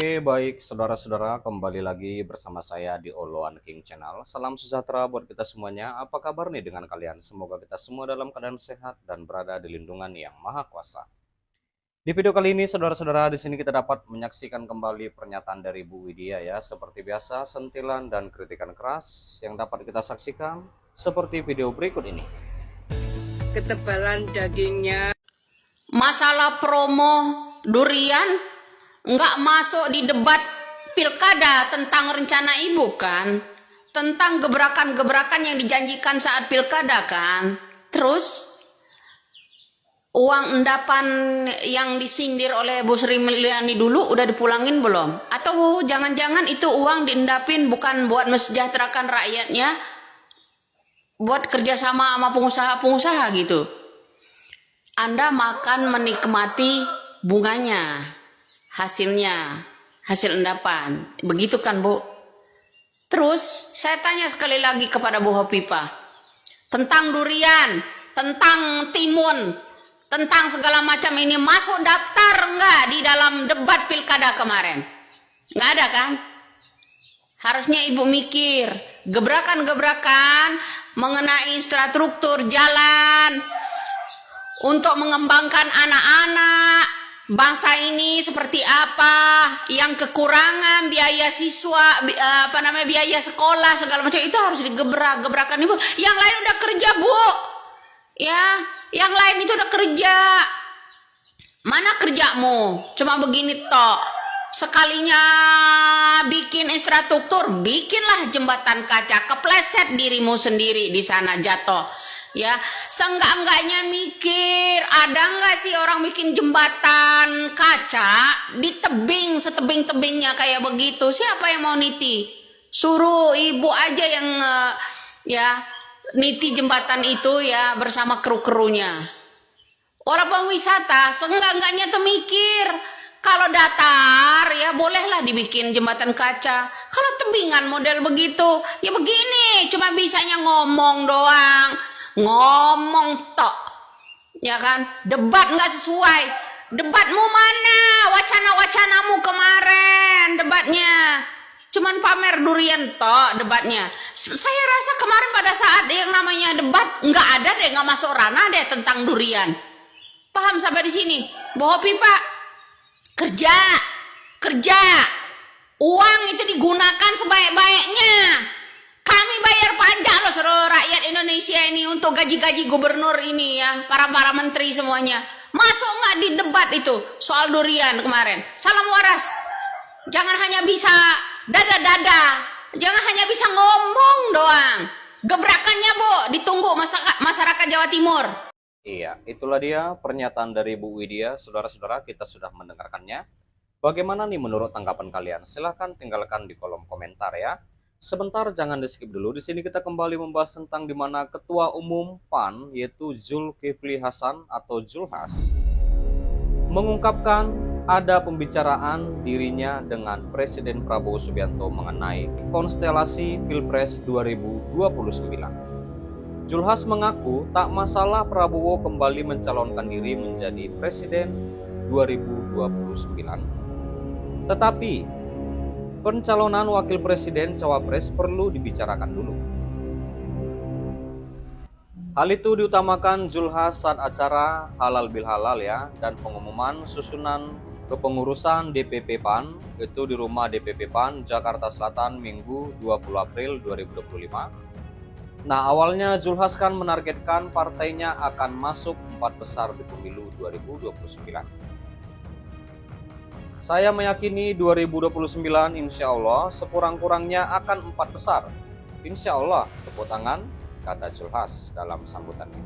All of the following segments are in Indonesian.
Oke, baik saudara-saudara, kembali lagi bersama saya di Oloan King Channel. Salam sejahtera buat kita semuanya. Apa kabar nih dengan kalian? Semoga kita semua dalam keadaan sehat dan berada di lindungan yang Maha Kuasa. Di video kali ini, saudara-saudara, di sini kita dapat menyaksikan kembali pernyataan dari Bu Widya ya. Seperti biasa, sentilan dan kritikan keras yang dapat kita saksikan seperti video berikut ini. Ketebalan dagingnya. Masalah promo durian nggak masuk di debat pilkada tentang rencana ibu kan, tentang gebrakan-gebrakan yang dijanjikan saat pilkada kan. Terus uang endapan yang disindir oleh Bu Sri Mulyani dulu udah dipulangin belum? Atau jangan-jangan itu uang diendapin bukan buat mensejahterakan rakyatnya, buat kerjasama sama pengusaha-pengusaha gitu? Anda makan menikmati bunganya, hasilnya, hasil endapan. Begitu kan, Bu? Terus saya tanya sekali lagi kepada Bu Hopipa tentang durian, tentang timun, tentang segala macam ini masuk daftar enggak di dalam debat pilkada kemarin? Enggak ada kan? Harusnya Ibu mikir gebrakan-gebrakan mengenai infrastruktur jalan untuk mengembangkan anak-anak bangsa ini seperti apa, yang kekurangan biaya siswa, biaya sekolah segala macam itu harus digebrak-gebrakan Ibu. Yang lain udah kerja, Bu. Ya, yang lain itu udah kerja. Mana kerjamu? Cuma begini tok. Sekalinya bikin infrastruktur, bikinlah jembatan kaca, kepleset dirimu sendiri di sana jatuh. Ya, seenggak-enggaknya mikir, ada nggak sih orang bikin jembatan kaca di tebing, setebing-tebingnya kayak begitu? Siapa yang mau niti? Suruh ibu aja yang niti jembatan itu ya bersama kru-krunya. Walaupun wisata, seenggak-enggaknya tuh mikir, kalau datar ya bolehlah dibikin jembatan kaca. Kalau tebingan model begitu, ya begini, cuma bisanya ngomong doang. Ngomong tok, ya kan? Debat nggak sesuai. Debatmu mana? Wacana-wacanamu kemarin debatnya cuman pamer durian tok debatnya. Saya rasa kemarin pada saat yang namanya debat nggak ada deh, nggak masuk ranah deh tentang durian. Paham sampai di sini? Bu Hopi Pak, kerja, uang itu digunakan sebaik-baiknya. Kami bayar pajak loh seluruh rakyat Indonesia ini untuk gaji-gaji gubernur ini ya, para menteri semuanya. Masuk nggak di debat itu soal durian kemarin? Salam waras. Jangan hanya bisa dada-dada, jangan hanya bisa ngomong doang. Gebrakannya Bu, ditunggu masyarakat Jawa Timur. Iya, itulah dia pernyataan dari Bu Widya. Saudara-saudara, kita sudah mendengarkannya. Bagaimana nih menurut tanggapan kalian? Silahkan tinggalkan di kolom komentar ya. Sebentar, jangan di skip dulu. Di sini kita kembali membahas tentang di mana Ketua Umum PAN yaitu Zulkifli Hasan atau Zulhas mengungkapkan ada pembicaraan dirinya dengan Presiden Prabowo Subianto mengenai konstelasi Pilpres 2029. Zulhas mengaku tak masalah Prabowo kembali mencalonkan diri menjadi Presiden 2029, tetapi pencalonan wakil presiden cawapres perlu dibicarakan dulu. Hal itu diutamakan Zulhas saat acara Halal Bil Halal ya, dan pengumuman susunan kepengurusan DPP PAN itu di rumah DPP PAN Jakarta Selatan Minggu 20 April 2025. Nah, awalnya Zulhas kan menargetkan partainya akan masuk 4 besar di pemilu 2029. Saya meyakini 2029 insya Allah sekurang-kurangnya akan 4 besar. Insya Allah, tepuk tangan, kata Zulhas dalam sambutannya.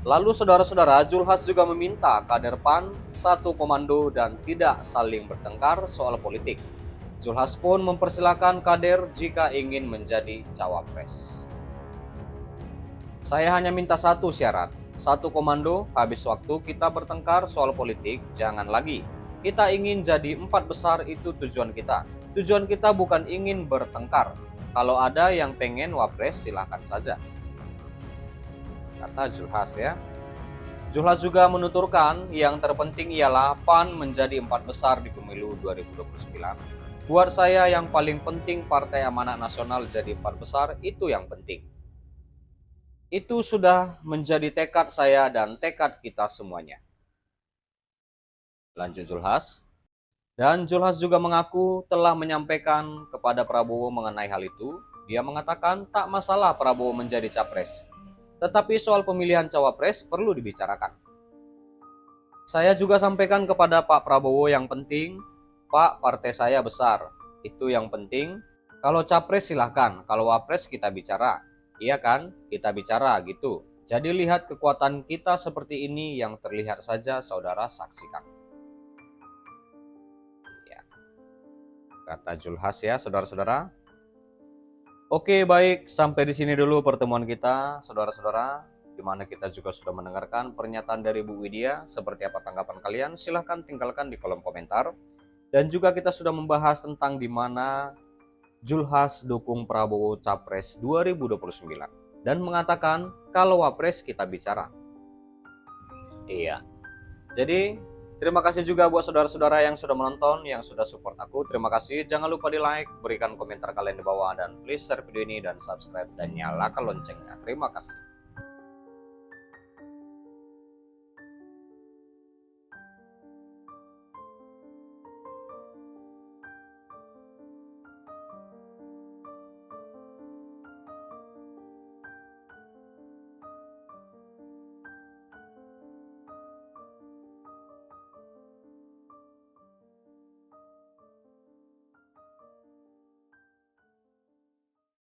Lalu saudara-saudara, Zulhas juga meminta kader PAN satu komando dan tidak saling bertengkar soal politik. Zulhas pun mempersilahkan kader jika ingin menjadi cawapres. Saya hanya minta satu syarat. Satu komando, habis waktu kita bertengkar soal politik, jangan lagi. Kita ingin jadi 4 besar, itu tujuan kita. Tujuan kita bukan ingin bertengkar. Kalau ada yang pengen wapres, silahkan saja, kata Zulhas ya. Julhas juga menuturkan yang terpenting ialah PAN menjadi 4 besar di pemilu 2029. Buat saya yang paling penting Partai Amanat Nasional jadi 4 besar, itu yang penting. Itu sudah menjadi tekad saya dan tekad kita semuanya. Lanjut Julhas. Dan Julhas juga mengaku telah menyampaikan kepada Prabowo mengenai hal itu. Dia mengatakan tak masalah Prabowo menjadi capres. Tetapi soal pemilihan cawapres perlu dibicarakan. Saya juga sampaikan kepada Pak Prabowo yang penting, Pak, partai saya besar. Itu yang penting. Kalau capres silahkan, kalau wapres kita bicara. Iya kan? Kita bicara gitu. Jadi lihat kekuatan kita seperti ini yang terlihat saja saudara saksikan. Ya. Kata Julhas ya saudara-saudara. Oke baik, sampai di sini dulu pertemuan kita saudara-saudara. Di mana kita juga sudah mendengarkan pernyataan dari Bu Widya. Seperti apa tanggapan kalian? Silahkan tinggalkan di kolom komentar. Dan juga kita sudah membahas tentang di mana Julhas dukung Prabowo Capres 2029. Dan mengatakan kalau Wapres kita bicara. Iya. Jadi terima kasih juga buat saudara-saudara yang sudah menonton, yang sudah support aku. Terima kasih. Jangan lupa di like, berikan komentar kalian di bawah. Dan please share video ini dan subscribe dan nyalakan loncengnya. Terima kasih.